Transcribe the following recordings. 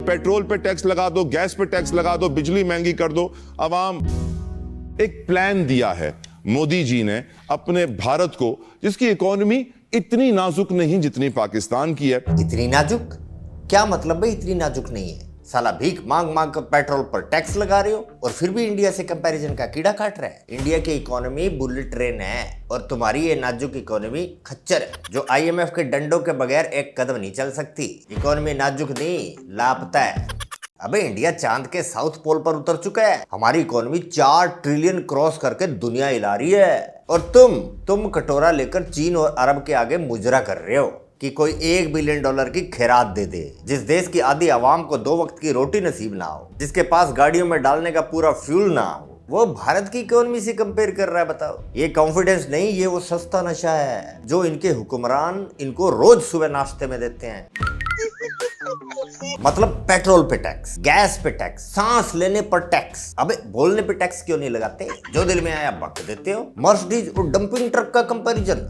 Petrol पे tax लगा दो, गैस पे टैक्स लगा दो, बिजली महंगी कर दो। अवाम एक प्लान दिया है मोदी जी ने अपने भारत को, जिसकी इकोनॉमी इतनी नाजुक नहीं जितनी पाकिस्तान की है। इतनी नाजुक क्या मतलब भाई? इतनी नाजुक नहीं है। साला भीख मांग मांग कर पेट्रोल पर टैक्स लगा रहे हो और फिर भी इंडिया से कंपैरिजन का कीड़ा काट रहा है। इंडिया की इकोनॉमी बुलेट ट्रेन है और तुम्हारी ये नाजुक इकोनॉमी खच्चर है, जो IMF के डंडों के बगैर एक कदम नहीं चल सकती। इकोनॉमी नाजुक नहीं, लापता है। अबे इंडिया चांद के साउथ पोल पर उतर चुका है। हमारी इकोनॉमी 4 ट्रिलियन क्रॉस करके दुनिया हिला रही है और तुम कटोरा लेकर चीन और अरब के आगे मुजरा कर रहे हो कि कोई $1 बिलियन की खैरात दे दे। जिस देश की आधी आवाम को 2 वक्त की रोटी नसीब ना हो, जिसके पास गाड़ियों में डालने का पूरा फ्यूल ना हो, वो भारत की इकोनॉमी से कंपेयर कर रहा है। बताओ, ये कॉन्फिडेंस नहीं, ये वो सस्ता नशा है जो इनके हुक्मरान इनको रोज सुबह नाश्ते में देते हैं। मतलब पेट्रोल पे टैक्स, गैस पे टैक्स, सांस लेने पर टैक्स। अबे बोलने पे टैक्स क्यों नहीं लगाते? जो दिल में आया बक देते हो। मर्सिडीज और डंपिंग ट्रक का कंपैरिजन।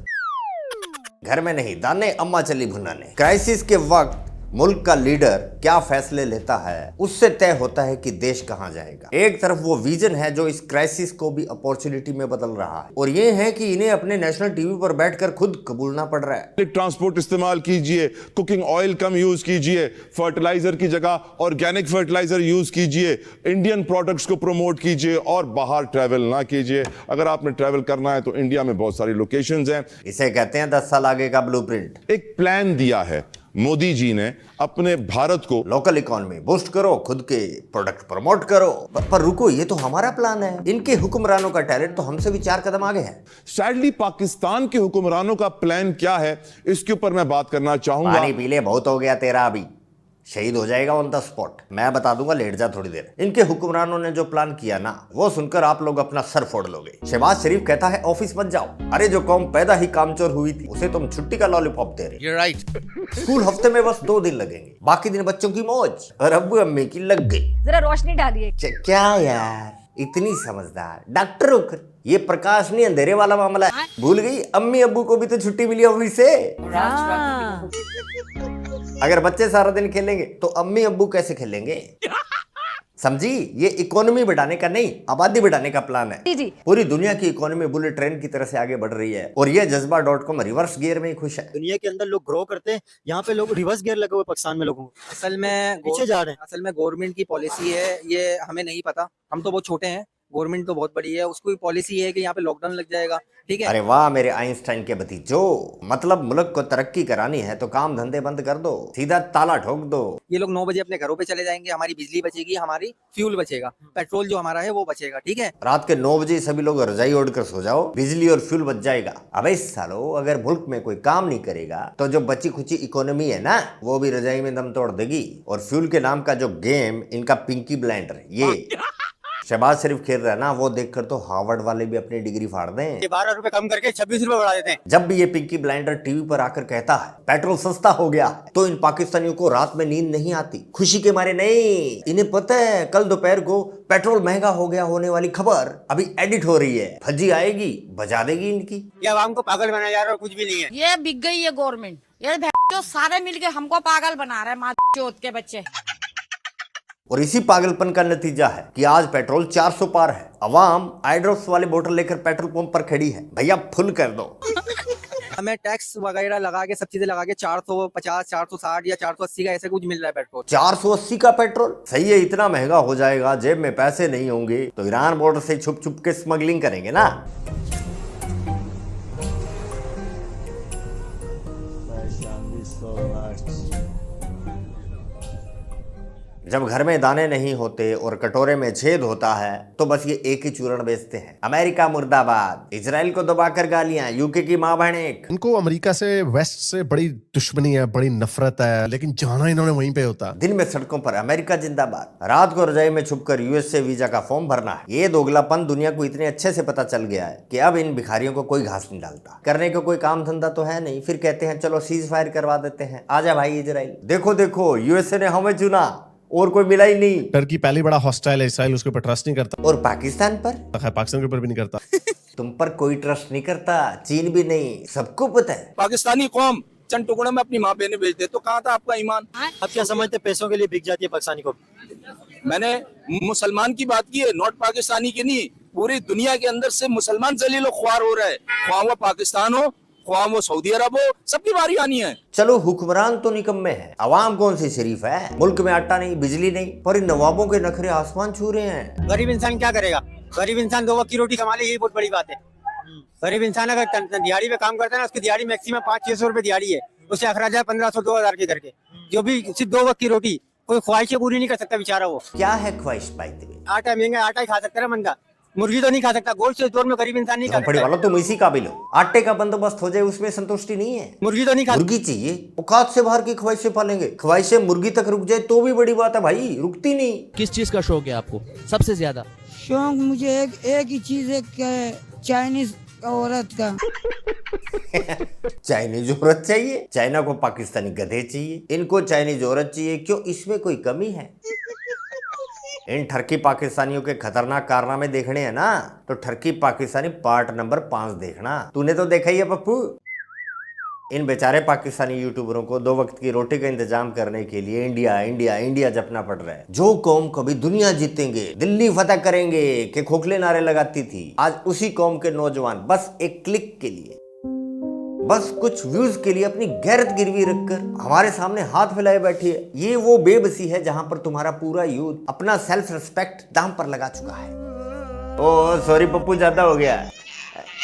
घर में नहीं दाने, अम्मा चली भुनाने। क्राइसिस के वक्त मुल्क का लीडर क्या फैसले लेता है, उससे तय होता है कि देश कहां जाएगा। एक तरफ वो विजन है जो इस क्राइसिस को भी अपॉर्चुनिटी में बदल रहा है, और ये है कि इन्हें अपने नेशनल टीवी पर बैठकर खुद कबूलना पड़ रहा है। ट्रांसपोर्ट इस्तेमाल कीजिए, कुकिंग ऑयल कम यूज कीजिए, फर्टिलाइजर की जगह ऑर्गेनिक फर्टिलाइजर यूज कीजिए, इंडियन प्रोडक्ट्स को प्रमोट कीजिए और बाहर ट्रैवल ना कीजिए। अगर आपने ट्रैवल करना है तो इंडिया में बहुत सारी लोकेशंस हैं। इसे कहते हैं 10 साल आगे का ब्लूप्रिंट। एक प्लान दिया है मोदी जी ने अपने भारत को। लोकल इकोनॉमी बूस्ट करो, खुद के प्रोडक्ट प्रमोट करो। पर रुको, ये तो हमारा प्लान है। इनके हुक्मरानों का टैलेंट तो हमसे भी 4 कदम आगे है। सैडली पाकिस्तान के हुक्मरानों का प्लान क्या है, इसके ऊपर मैं बात करना चाहूंगा। पानी पी ले, बहुत हो गया तेरा, अभी शहीद हो जाएगा ऑन द स्पॉट। मैं बता दूंगा, लेट जा थोड़ी देर। इनके हुक्मरानों ने जो प्लान किया ना, वो सुनकर आप लोग अपना सर फोड़ लोगे। शहबाज शरीफ कहता है ऑफिस मत जाओ। अरे जो कौम पैदा ही कामचोर हुई थी, उसे तुम छुट्टी का लॉलीपॉप दे रहे। You're right. स्कूल हफ्ते में बस 2 दिन लगेंगे, बाकी दिन बच्चों की मौज। और अब्बू अम्मी की लग गई। जरा रोशनी डालिए। क्या यार, इतनी समझदार डॉक्टर होकर ये प्रकाश नहीं अंधेरे वाला मामला है। भूल गई, अम्मी अब्बू को भी तो छुट्टी मिली ऑफिस से। अगर बच्चे सारा दिन खेलेंगे तो अम्मी अब्बू कैसे खेलेंगे? समझी? ये इकोनॉमी बढ़ाने का नहीं, आबादी बढ़ाने का प्लान है। जी। पूरी दुनिया की इकोनॉमी बुलेट ट्रेन की तरह से आगे बढ़ रही है और ये जज्बा.com रिवर्स गियर में ही खुश है। दुनिया के अंदर लोग ग्रो करते हैं, यहाँ पे लोग रिवर्स गियर लगे हुए पाकिस्तान में लोगों को असल में पीछे जा रहे हैं। असल में गवर्नमेंट की पॉलिसी है, ये हमें नहीं पता। हम तो बहुत छोटे हैं, गवर्नमेंट तो बहुत बड़ी है। उसकी पॉलिसी है कि यहाँ पे लॉकडाउन लग जाएगा, ठीक है। अरे वाह मेरे आइंस्टाइन के भतीजो, मतलब मुल्क को तरक्की करानी है तो काम धंधे बंद कर दो, सीधा ताला ठोक दो। ये लोग 9 बजे अपने घरों पे चले जाएंगे, हमारी बिजली बचेगी, हमारी फ्यूल बचेगा, पेट्रोल जो हमारा है वो बचेगा, ठीक है। रात के 9 बजे सभी लोग रजाई ओढ़ कर सो जाओ, बिजली और फ्यूल बच जाएगा। अबे सालो, अगर मुल्क में कोई काम नहीं करेगा तो जो बची खुची इकोनॉमी है ना, वो भी रजाई में दम तोड़ देगी। और फ्यूल के नाम का जो गेम इनका पिंकी ब्लाइंडर, ये शहबाज शरीफ खेल रहा है ना, वो देखकर तो हार्वर्ड वाले भी अपनी डिग्री फाड़ दें। 12 रुपए कम करके 26 रुपए बढ़ा देते हैं। जब भी ये पिंकी ब्लाइंडर टीवी पर आकर कहता है पेट्रोल सस्ता हो गया, तो इन पाकिस्तानियों को रात में नींद नहीं आती। खुशी के मारे नहीं, इन्हें पता है कल दोपहर को पेट्रोल महंगा हो गया होने वाली खबर अभी एडिट हो रही है। फजी आएगी, बजा देगी इनकी। ये आवाम को पागल बनाया जा रहा है, कुछ भी नहीं है। ये बिक गई है गवर्नमेंट। ये जो सारे मिलके हमको पागल बना रहे हैं, माँ चोद के बच्चे। और इसी पागलपन का नतीजा है कि आज पेट्रोल 400 पार है। अवाम आइड्रॉप्स वाले बोतल लेकर पेट्रोल पंप पर खड़ी है। भैया फुल कर दो। हमें टैक्स वगैरह लगा के, सब चीजें लगा के 450, 460 या 480 का ऐसे कुछ मिल रहा है पेट्रोल। 480 का पेट्रोल सही है। इतना महंगा हो जाएगा, जेब में पैसे नहीं होंगे तो ईरान बॉर्डर से छुप छुप के स्मगलिंग करेंगे ना। जब घर में दाने नहीं होते और कटोरे में छेद होता है तो बस ये एक ही चूरण बेचते हैं। अमेरिका मुर्दाबाद, इजराइल को दबाकर गालियां, यूके की मां बहन एक। इनको अमेरिका से, वेस्ट से बड़ी दुश्मनी है, बड़ी नफरत है, लेकिन जाना इन्होंने वहीं पे होता। दिन में सड़कों पर अमेरिका जिंदाबाद, रात को रजाई में छुपकर यूएसए वीजा का फॉर्म भरना है। ये दोगलापन दुनिया को इतने अच्छे से पता चल गया है कि अब इन भिखारियों को कोई घास नहीं डालता। करने को कोई काम धंधा तो है नहीं, फिर कहते हैं चलो सीज फायर करवा देते हैं, आजा भाई इजराइल। देखो देखो, यूएसए ने हमें चुना और कोई मिला ही नहीं। टर्की पहले बड़ा हॉस्टाइल है, इसराइल उसके ऊपर ट्रस्ट नहीं करता। और पाकिस्तान पर, पाकिस्तान के ऊपर भी नहीं करता। तुम पर कोई ट्रस्ट नहीं करता, चीन भी नहीं, सबको पता है। पाकिस्तानी कौम चंद टुकड़ों में अपनी माँ बहने बेच दे, तो कहाँ था आपका ईमान? आप क्या समझते हैं पैसों के लिए बिक जाती है पाकिस्तानी को? मैंने मुसलमान की बात की है, नॉट पाकिस्तानी की नहीं। पूरी दुनिया के अंदर से मुसलमान जलीलो ख्वार हो रहा है, ख्वाह वो पाकिस्तान हो, ख्वाह वो सऊदी अरब हो, सबकी बारी आनी है। चलो हुक्मरान तो निकम्मे है, अवाम कौन सी शरीफ है? मुल्क में आटा नहीं, बिजली नहीं, पर इन नवाबों के नखरे आसमान छू रहे हैं। गरीब इंसान क्या करेगा? गरीब इंसान 2 वक्त की रोटी कमा ले, यही बहुत बड़ी बात है। गरीब इंसान अगर दिहाड़ी में काम करता है ना, उसकी दिहाड़ी मैक्सिमम 500-600 रुपए दिहाड़ी है, उससे अखराज है 1500-2000 के करके, जो भी सिर्फ 2 वक्त की रोटी, कोई ख्वाहिशें पूरी नहीं कर सकता बेचारा वो। क्या है ख्वाहिश भाई तुम्हें? आटा महंगा, आटा ही खा सकता है ना बंदा, मुर्गी तो नहीं खा सकता। गोश्त इस दौर में गरीब इंसान नहीं खा झोंपड़ी सकता। वालों तुम इसी काबिल हो, आटे का बंदोबस्त हो जाए उसमें संतुष्टि नहीं है। मुर्गी तो नहीं खा मुर्गी चाहिए, औकात से बाहर की ख्वाहिशें पालेंगे। ख्वाहिशें मुर्गी तक रुक जाए तो भी बड़ी बात है भाई, रुकती नहीं। किस चीज का शौक है आपको सबसे ज्यादा? शौक मुझे एक ही चीज है कि चाइनीज औरत का। चाइनीज औरत चाहिए? चाइना को पाकिस्तानी गधे चाहिए, इनको चाइनीज औरत चाहिए। क्यों, इसमें कोई कमी है? इन ठरकी पाकिस्तानियों के खतरनाक कारनामे देखने हैं ना, तो ठरकी पाकिस्तानी पार्ट नंबर 5 देखना। तूने तो देखा ही है पप्पू। इन बेचारे पाकिस्तानी यूट्यूबरों को 2 वक्त की रोटी का इंतजाम करने के लिए इंडिया इंडिया इंडिया जपना पड़ रहा है। जो कौम कभी दुनिया जीतेंगे, दिल्ली फतह करेंगे के खोखले नारे लगाती थी, आज उसी कौम के नौजवान बस एक क्लिक के लिए, बस कुछ व्यूज के लिए अपनी गैरत गिरवी रखकर हमारे सामने हाथ फैलाए बैठी है। ये वो बेबसी है जहां पर तुम्हारा पूरा यूथ अपना सेल्फ रिस्पेक्ट दांव पर लगा चुका है। ओ सॉरी पप्पू, ज्यादा हो गया।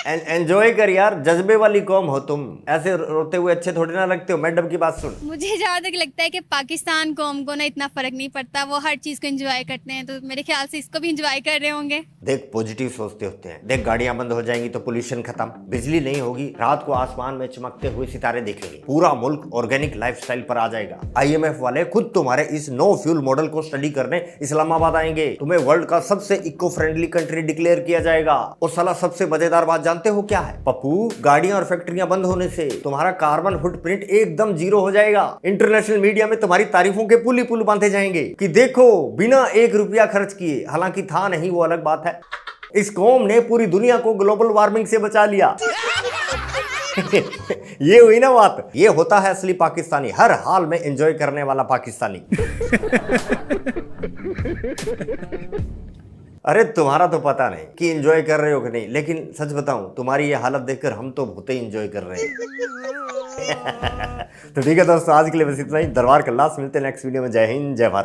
एंजॉय कर यार, जज्बे वाली कौम हो तुम, ऐसे रोते हुए अच्छे थोड़ी ना लगते हो। मैडम की बात सुन। मुझे जहाँ तक लगता है कि पाकिस्तान कौम को ना इतना फर्क नहीं पड़ता, वो हर चीज को एंजॉय करते हैं, तो मेरे ख्याल से इसको भी एंजॉय कर रहे होंगे। देख पॉजिटिव सोचते होते हैं। देख गाड़ियां बंद हो जाएंगी तो पोल्यूशन खत्म, बिजली नहीं होगी, रात को आसमान में चमकते हुए सितारे देखेंगे, पूरा मुल्क ऑर्गेनिक लाइफस्टाइल पर आ जाएगा। IMF वाले खुद तुम्हारे इस नो फ्यूल मॉडल को स्टडी करने इस्लामाबाद आएंगे। तुम्हें वर्ल्ड का सबसे इको फ्रेंडली कंट्री डिक्लेयर किया जाएगा। और साला सबसे मजेदार बात जानते हो क्या है पप्पू? गाड़ियां और फैक्ट्रियां बंद होने से तुम्हारा कार्बन फुटप्रिंट एकदम 0 हो जाएगा। इंटरनेशनल मीडिया में तुम्हारी तारीफों के पुल ही पुल बांधे जाएंगे कि देखो बिना 1 रुपया खर्च किए, हालांकि था नहीं वो अलग बात है, इस कौम ने पूरी दुनिया को ग्लोबल वार्मिंग से बचा लिया। ये हुई ना बात। ये होता है असली पाकिस्तानी, हर हाल में एंजॉय करने वाला पाकिस्तानी। अरे तुम्हारा तो पता नहीं कि एंजॉय कर रहे हो कि नहीं, लेकिन सच बताऊं तुम्हारी ये हालत देखकर हम तो बहुत ही एंजॉय कर रहे हैं। तो ठीक है दोस्तों, आज के लिए बस इतना ही। दरबार कल्लास, मिलते हैं नेक्स्ट वीडियो में। जय हिंद, जय भारत।